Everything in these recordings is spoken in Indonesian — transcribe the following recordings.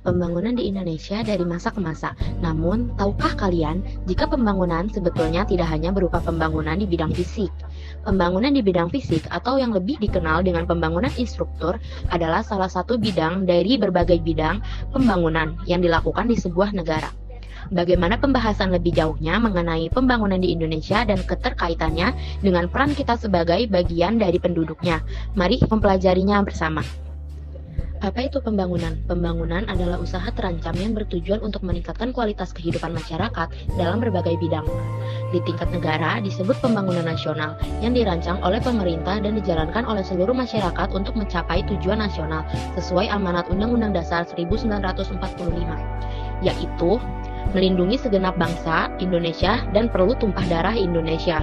pembangunan di Indonesia dari masa ke masa. Namun, tahukah kalian jika pembangunan sebetulnya tidak hanya berupa pembangunan di bidang fisik? Pembangunan di bidang fisik atau yang lebih dikenal dengan pembangunan infrastruktur adalah salah satu bidang dari berbagai bidang pembangunan yang dilakukan di sebuah negara. Bagaimana pembahasan lebih jauhnya mengenai pembangunan di Indonesia dan keterkaitannya dengan peran kita sebagai bagian dari penduduknya. Mari mempelajarinya bersama. Apa itu pembangunan? Pembangunan adalah usaha terancam yang bertujuan untuk meningkatkan kualitas kehidupan masyarakat dalam berbagai bidang. Di tingkat negara disebut pembangunan nasional yang dirancang oleh pemerintah dan dijalankan oleh seluruh masyarakat untuk mencapai tujuan nasional sesuai amanat Undang-Undang Dasar 1945, yaitu melindungi segenap bangsa Indonesia dan perlu tumpah darah Indonesia,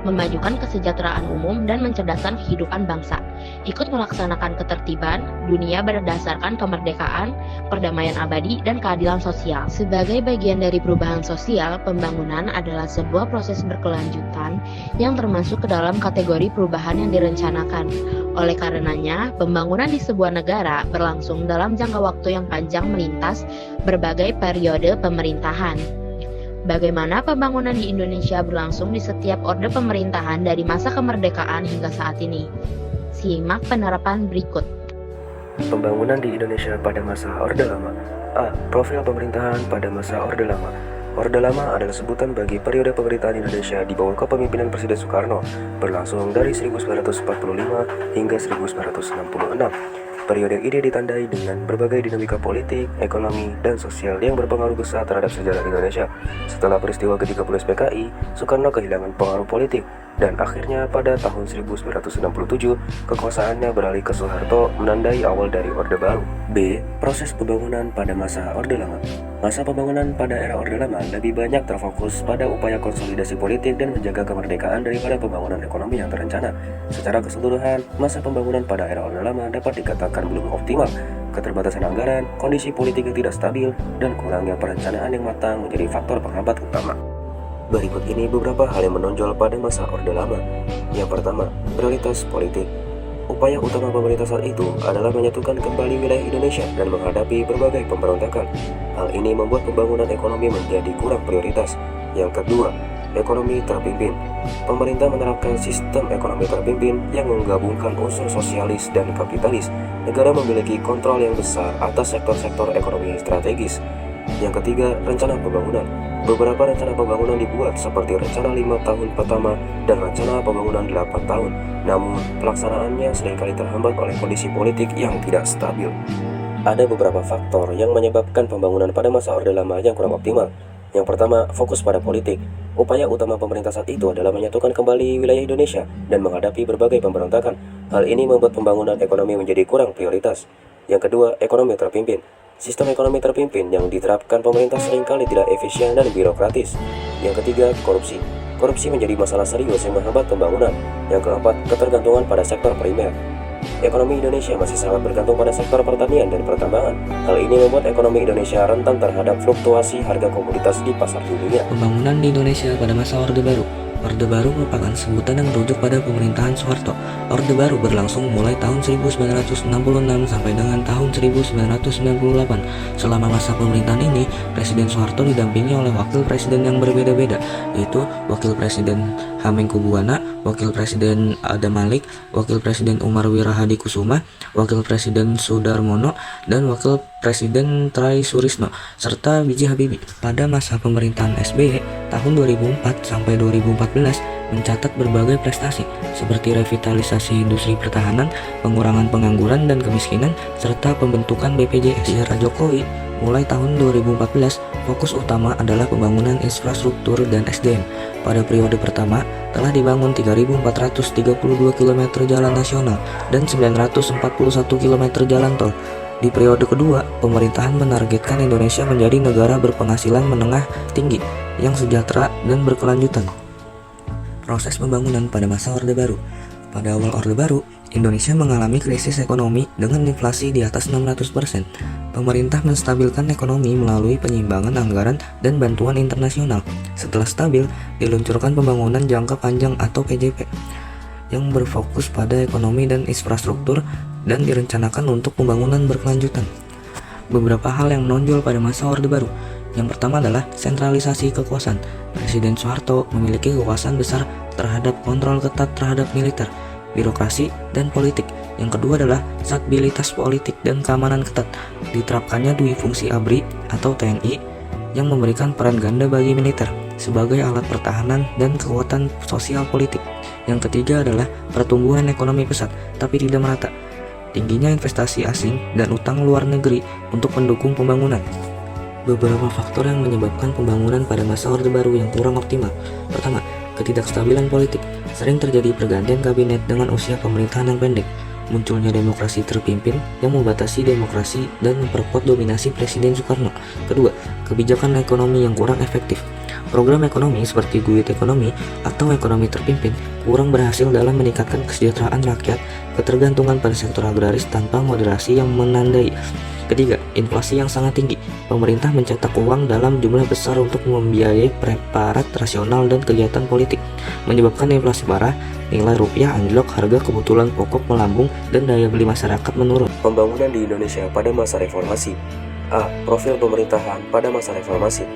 memajukan kesejahteraan umum dan mencerdaskan kehidupan bangsa, ikut melaksanakan ketertiban dunia berdasarkan kemerdekaan, perdamaian abadi, dan keadilan sosial. Sebagai bagian dari perubahan sosial, pembangunan adalah sebuah proses berkelanjutan yang termasuk ke dalam kategori perubahan yang direncanakan. Oleh karenanya, pembangunan di sebuah negara berlangsung dalam jangka waktu yang panjang melintas berbagai periode pemerintahan. Bagaimana pembangunan di Indonesia berlangsung di setiap orde pemerintahan dari masa kemerdekaan hingga saat ini? Simak penerapan berikut. Pembangunan di Indonesia pada masa Orde Lama. A. Profil pemerintahan pada masa Orde Lama. Orde Lama adalah sebutan bagi periode pemerintahan Indonesia di bawah kepemimpinan Presiden Soekarno, berlangsung dari 1945 hingga 1966. Periode ini ditandai dengan berbagai dinamika politik, ekonomi, dan sosial yang berpengaruh besar terhadap sejarah Indonesia. Setelah peristiwa ke-30 PKI, Soekarno kehilangan pengaruh politik, dan akhirnya pada tahun 1967, kekuasaannya beralih ke Soeharto menandai awal dari Orde Baru. B. Proses pembangunan pada masa Orde Lama. Masa pembangunan pada era Orde Lama lebih banyak terfokus pada upaya konsolidasi politik dan menjaga kemerdekaan daripada pembangunan ekonomi yang terencana. Secara keseluruhan, masa pembangunan pada era Orde Lama dapat dikatakan belum optimal. Keterbatasan anggaran, kondisi politik yang tidak stabil, dan kurangnya perencanaan yang matang menjadi faktor penghambat utama. Berikut ini beberapa hal yang menonjol pada masa Orde Lama. Yang pertama, prioritas politik. Upaya utama pemerintah saat itu adalah menyatukan kembali wilayah Indonesia dan menghadapi berbagai pemberontakan. Hal ini membuat pembangunan ekonomi menjadi kurang prioritas. Yang kedua, ekonomi terpimpin. Pemerintah menerapkan sistem ekonomi terpimpin yang menggabungkan unsur sosialis dan kapitalis. Negara memiliki kontrol yang besar atas sektor-sektor ekonomi strategis. Yang ketiga, rencana pembangunan. Beberapa rencana pembangunan dibuat seperti rencana 5 tahun pertama dan rencana pembangunan 8 tahun. Namun, pelaksanaannya seringkali terhambat oleh kondisi politik yang tidak stabil. Ada beberapa faktor yang menyebabkan pembangunan pada masa Orde Lama yang kurang optimal. Yang pertama, fokus pada politik. Upaya utama pemerintah saat itu adalah menyatukan kembali wilayah Indonesia dan menghadapi berbagai pemberontakan. Hal ini membuat pembangunan ekonomi menjadi kurang prioritas. Yang kedua, ekonomi terpimpin. Sistem ekonomi terpimpin yang diterapkan pemerintah seringkali tidak efisien dan birokratis. Yang ketiga, korupsi. Korupsi menjadi masalah serius yang menghambat pembangunan. Yang keempat, ketergantungan pada sektor primer. Ekonomi Indonesia masih sangat bergantung pada sektor pertanian dan pertambangan. Hal ini membuat ekonomi Indonesia rentan terhadap fluktuasi harga komoditas di pasar dunia. Pembangunan di Indonesia pada masa Orde Baru. Orde Baru merupakan sebutan yang merujuk pada pemerintahan Soeharto. Orde Baru berlangsung mulai tahun 1966 sampai dengan tahun 1998. Selama masa pemerintahan ini, Presiden Soeharto didampingi oleh wakil presiden yang berbeda-beda, yaitu Wakil Presiden Hamengkubuwana, Wakil Presiden Adam Malik, Wakil Presiden Umar Wirahadikusuma, Wakil Presiden Sudarmono, dan Wakil Presiden Try Surisno, serta B.J. Habibie. Pada masa pemerintahan SBY, tahun 2004 sampai 2014 mencatat berbagai prestasi seperti revitalisasi industri pertahanan, pengurangan pengangguran dan kemiskinan, serta pembentukan BPJS. Di era Jokowi, mulai tahun 2014, fokus utama adalah pembangunan infrastruktur dan SDM. Pada periode pertama, telah dibangun 3.432 km jalan nasional dan 941 km jalan tol. Di periode kedua, pemerintahan menargetkan Indonesia menjadi negara berpenghasilan menengah tinggi yang sejahtera dan berkelanjutan. Proses pembangunan pada masa Orde Baru. Pada awal Orde Baru, Indonesia mengalami krisis ekonomi dengan inflasi di atas 600%. Pemerintah menstabilkan ekonomi melalui penyiimbangan anggaran dan bantuan internasional. Setelah stabil, diluncurkan pembangunan jangka panjang atau PJP yang berfokus pada ekonomi dan infrastruktur dan direncanakan untuk pembangunan berkelanjutan. beberapa hal yang menonjol pada masa Orde Baru. Yang pertama adalah sentralisasi kekuasaan. Presiden Soeharto memiliki kekuasaan besar terhadap kontrol ketat terhadap militer, birokrasi, dan politik. Yang kedua adalah stabilitas politik dan keamanan ketat. Diterapkannya dui fungsi ABRI atau TNI yang memberikan peran ganda bagi militer sebagai alat pertahanan dan kekuatan sosial politik. Yang ketiga adalah pertumbuhan ekonomi pesat tapi tidak merata. Tingginya investasi asing dan utang luar negeri untuk mendukung pembangunan. Beberapa faktor yang menyebabkan pembangunan pada masa Orde Baru yang kurang optimal. Pertama, ketidakstabilan politik. Sering terjadi pergantian kabinet dengan usia pemerintahan yang pendek. Munculnya demokrasi terpimpin yang membatasi demokrasi dan memperkuat dominasi Presiden Soekarno. Kedua, kebijakan ekonomi yang kurang efektif. Program ekonomi seperti guide ekonomi atau ekonomi terpimpin kurang berhasil dalam meningkatkan kesejahteraan rakyat, ketergantungan pada sektor agraris tanpa moderasi yang menandai. Ketiga, inflasi yang sangat tinggi. Pemerintah mencetak uang dalam jumlah besar untuk membiayai preparat rasional dan kegiatan politik, menyebabkan inflasi parah, nilai rupiah anjlok, harga kebutuhan pokok melambung, dan daya beli masyarakat menurun. Pembangunan di Indonesia pada masa reformasi. A. Profil pemerintahan pada masa reformasi.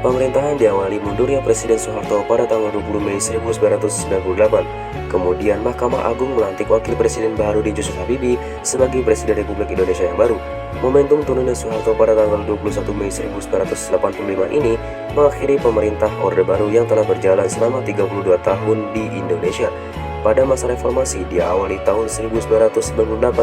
Pemerintahan diawali mundurnya Presiden Soeharto pada tanggal 20 Mei 1998. Kemudian Mahkamah Agung melantik Wakil Presiden Baharudin Yusuf Habibie sebagai Presiden Republik Indonesia yang baru. Momentum turunnya Soeharto pada tanggal 21 Mei 1985 ini mengakhiri pemerintah Orde Baru yang telah berjalan selama 32 tahun di Indonesia. Pada masa reformasi diawali tahun 1998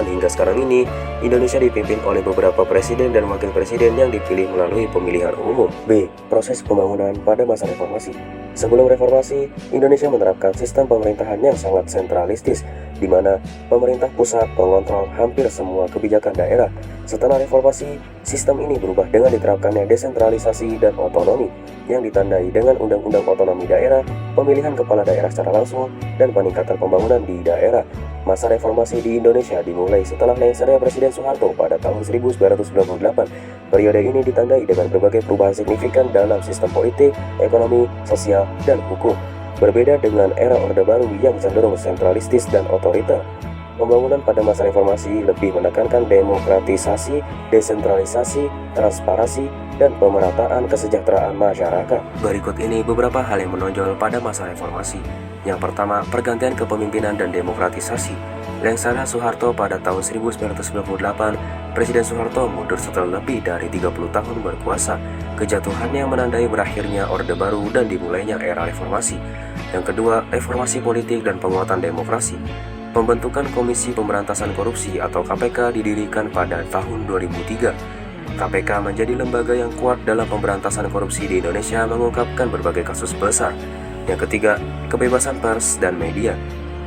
hingga sekarang ini, Indonesia dipimpin oleh beberapa presiden dan wakil presiden yang dipilih melalui pemilihan umum. B. Proses pembangunan pada masa reformasi. Sebelum reformasi, Indonesia menerapkan sistem pemerintahan yang sangat sentralistis, di mana pemerintah pusat mengontrol hampir semua kebijakan daerah. Setelah reformasi, sistem ini berubah dengan diterapkannya desentralisasi dan otonomi, yang ditandai dengan Undang-Undang Otonomi Daerah, pemilihan kepala daerah secara langsung, dan peningkatan pembangunan di daerah. Masa reformasi di Indonesia dimulai setelah lengsernya Presiden Soeharto pada tahun 1998. Periode ini ditandai dengan berbagai perubahan signifikan dalam sistem politik, ekonomi, sosial, dan hukum. Berbeda dengan era Orde Baru yang cenderung sentralistis dan otoriter. Pembangunan pada masa reformasi lebih menekankan demokratisasi, desentralisasi, transparansi, dan pemerataan kesejahteraan masyarakat. Berikut ini beberapa hal yang menonjol pada masa reformasi. Yang pertama, pergantian kepemimpinan dan demokratisasi. Lengsernya Soeharto pada tahun 1998, Presiden Soeharto mundur setelah lebih dari 30 tahun berkuasa. Kejatuhannya menandai berakhirnya Orde Baru dan dimulainya era reformasi. Yang kedua, reformasi politik dan penguatan demokrasi. Pembentukan Komisi Pemberantasan Korupsi atau KPK didirikan pada tahun 2003. KPK menjadi lembaga yang kuat dalam pemberantasan korupsi di Indonesia, mengungkapkan berbagai kasus besar. Yang ketiga, kebebasan pers dan media.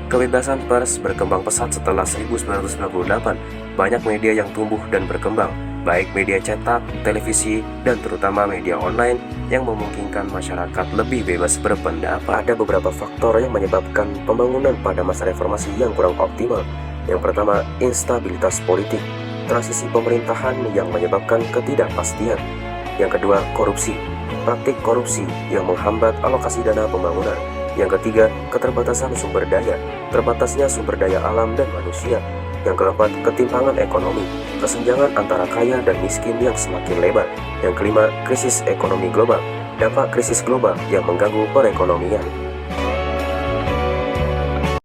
Kebebasan pers berkembang pesat setelah 1998. Banyak media yang tumbuh dan berkembang, baik media cetak, televisi, dan terutama media online yang memungkinkan masyarakat lebih bebas berpendapat. Ada beberapa faktor yang menyebabkan pembangunan pada masa reformasi yang kurang optimal. Yang pertama, instabilitas politik, transisi pemerintahan yang menyebabkan ketidakpastian. Yang kedua, korupsi, praktik korupsi yang menghambat alokasi dana pembangunan. Yang ketiga, keterbatasan sumber daya, terbatasnya sumber daya alam dan manusia. Yang keempat, ketimpangan ekonomi, kesenjangan antara kaya dan miskin yang semakin lebar. Yang kelima, krisis ekonomi global, dampak krisis global yang mengganggu perekonomian.